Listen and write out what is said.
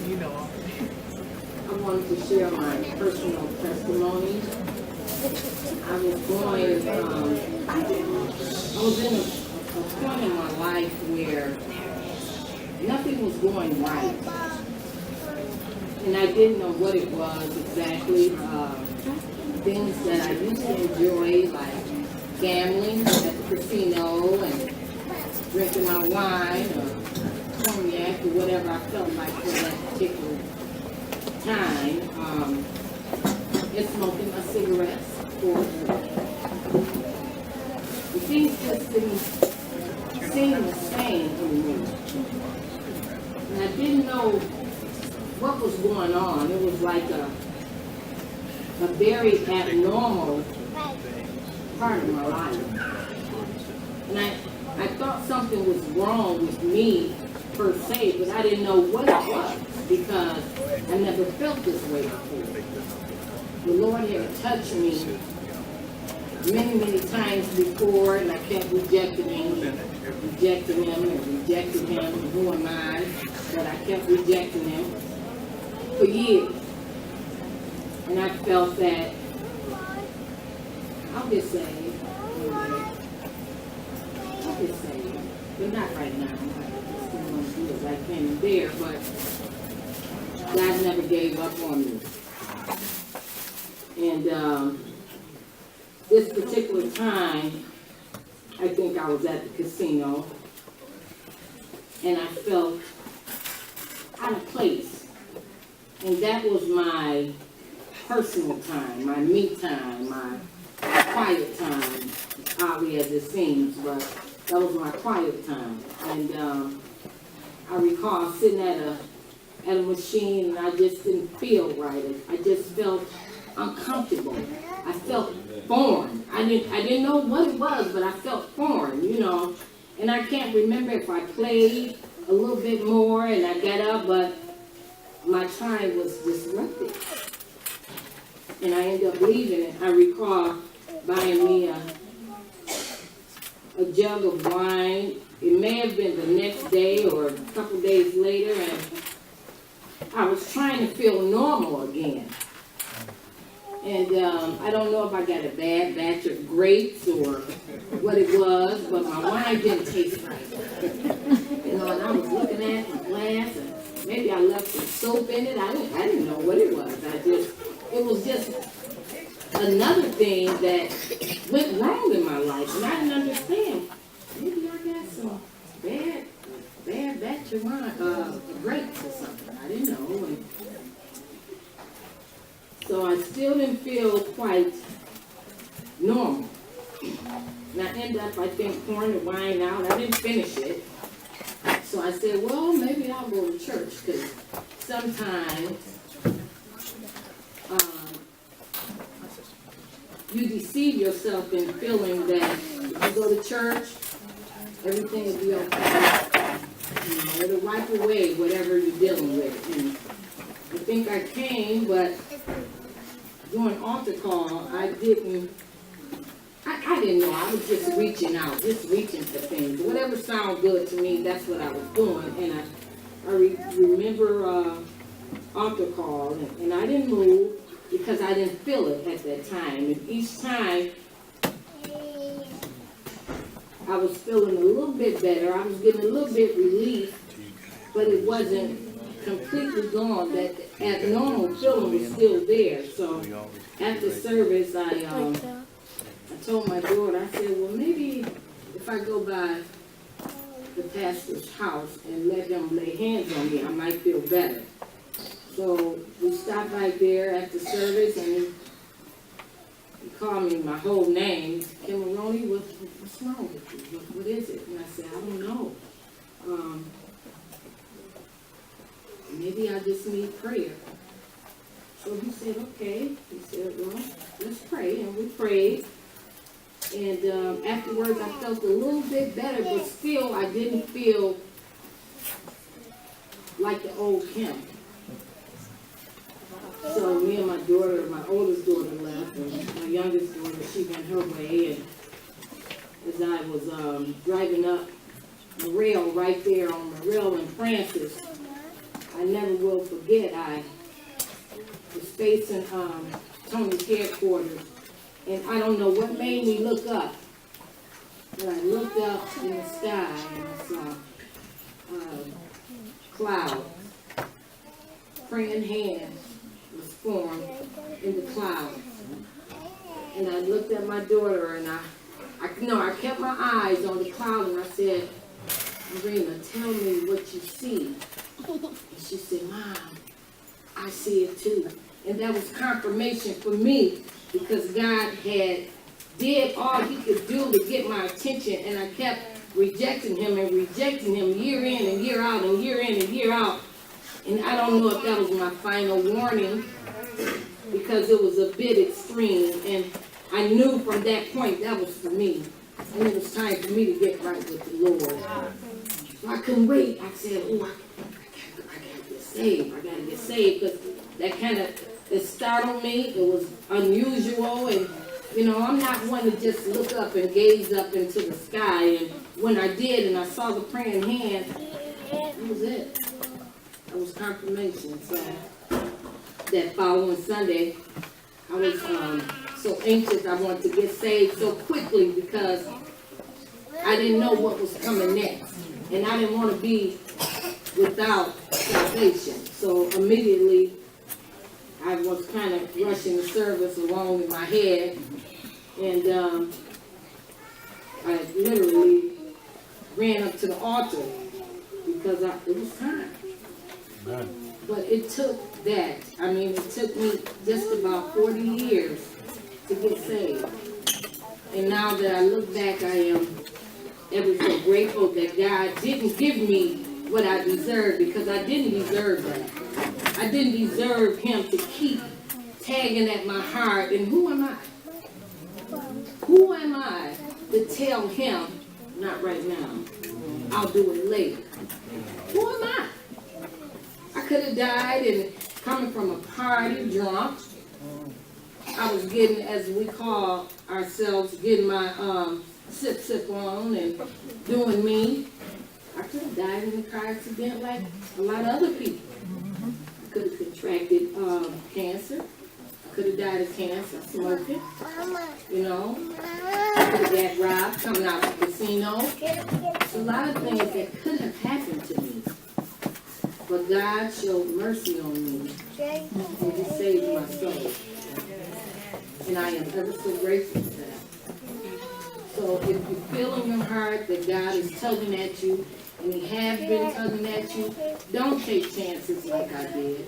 I wanted to share my personal testimony. I was in a point in my life where nothing was going right. And I didn't know what it was exactly. Things that I used to enjoy, like gambling at the casino and drinking my wine or cognac or whatever I felt like for that particular time, and smoking my cigarettes, of course. The things just didn't seem the same to me. And I didn't know what was going on. It was like a very abnormal part of my life. And I thought something was wrong with me per se, but I didn't know what it was because I never felt this way before. The Lord had touched me many, many times before, and I kept rejecting him, and rejecting him, and who am I? But I kept rejecting him for years. And I felt that I'll get saved. I'll get saved. But not right now. I still want to do as I can and bear, but God never gave up on me. And this particular time, I think I was at the casino, and I felt out of place. And that was my personal time, my me time, my quiet time, oddly as it seems, but that was my quiet time. And I recall sitting at a machine, and I just didn't feel right. I just felt uncomfortable. I felt foreign. I didn't know what it was, but I felt foreign, you know. And I can't remember if I played a little bit more and I got up, but my time was disrupted. And I ended up leaving it. I recall buying me a jug of wine. It may have been the next day or a couple days later, and I was trying to feel normal again. And I don't know if I got a bad batch of grapes or what it was, but my wine didn't taste right. You know, and I was looking at the glass, and maybe I left some soap in it. I didn't know what it was. It was just another thing that went wrong in my life, and I didn't understand. Maybe I got some bad batch of wine, grapes or something. I didn't know. And so I still didn't feel quite normal. And I ended up, I think, pouring the wine out. I didn't finish it. So I said, well, maybe I'll go to church, because sometimes you deceive yourself in feeling that if you go to church, everything will be okay. You know, it'll wipe away whatever you're dealing with. And I think I came, but during altar call, I didn't know. I was just reaching out, just reaching for things. Whatever sounded good to me, that's what I was doing. And I remember altar call, and I didn't move because I didn't feel it at that time. And each time, I was feeling a little bit better. I was getting a little bit relief, but it wasn't completely gone. That abnormal feeling was still there. So after service, I told my daughter, I said, well, maybe if I go by the pastor's house and let him lay hands on me, I might feel better. So we stopped right there after service, and he called me my whole name. Kim Maroney, what's wrong with you? What is it? And I said, I don't know. Maybe I just need prayer. So he said, okay. He said, well, let's pray. And we prayed. And afterwards, I felt a little bit better, but still, I didn't feel like the old Kim. So me and my daughter, my oldest daughter left, and my youngest daughter, she went her way. And as I was driving up the rail right there on the rail in Francis, I never will forget. I was facing Tony's headquarters, and I don't know what made me look up. But I looked up in the sky and I saw clouds. Praying hands was formed in the clouds. And I looked at my daughter and I kept my eyes on the cloud and I said, Marina, tell me what you see. And she said, Mom, I see it too. And that was confirmation for me because God had did all he could do to get my attention, and I kept rejecting him year in and year out and year in and year out. And I don't know if that was my final warning because it was a bit extreme, and I knew from that point that was for me. And it was time for me to get right with the Lord. So I couldn't wait. I said, oh, I gotta get saved. I gotta get saved because that kind of, it startled me. It was unusual, and you know, I'm not one to just look up and gaze up into the sky. And when I did and I saw the praying hands, that was it. That was confirmation. So that following Sunday, I was so anxious. I wanted to get saved so quickly because I didn't know what was coming next. And I didn't want to be without salvation. So immediately, I was kind of rushing the service along in my head, and I literally ran up to the altar because it was time. Amen. But it took that. I mean, it took me just about 40 years to get saved. And now that I look back, I am ever so grateful that God didn't give me what I deserved because I didn't deserve that. I didn't deserve him to keep tagging at my heart. And who am I? Who am I to tell him, not right now, I'll do it later? Who am I? I could have died and coming from a party drunk. I was getting, as we call ourselves, getting my sip on and doing me. I could have died in a car accident like a lot of other people. I could have contracted cancer. I could have died of cancer smoking. You know, I could have got robbed coming out of the casino. There's a lot of things that could have happened to me. But God showed mercy on me and he saved my soul. And I am ever so grateful for that. So if you feel in your heart that God is tugging at you, and he has been tugging at you, don't take chances like I did.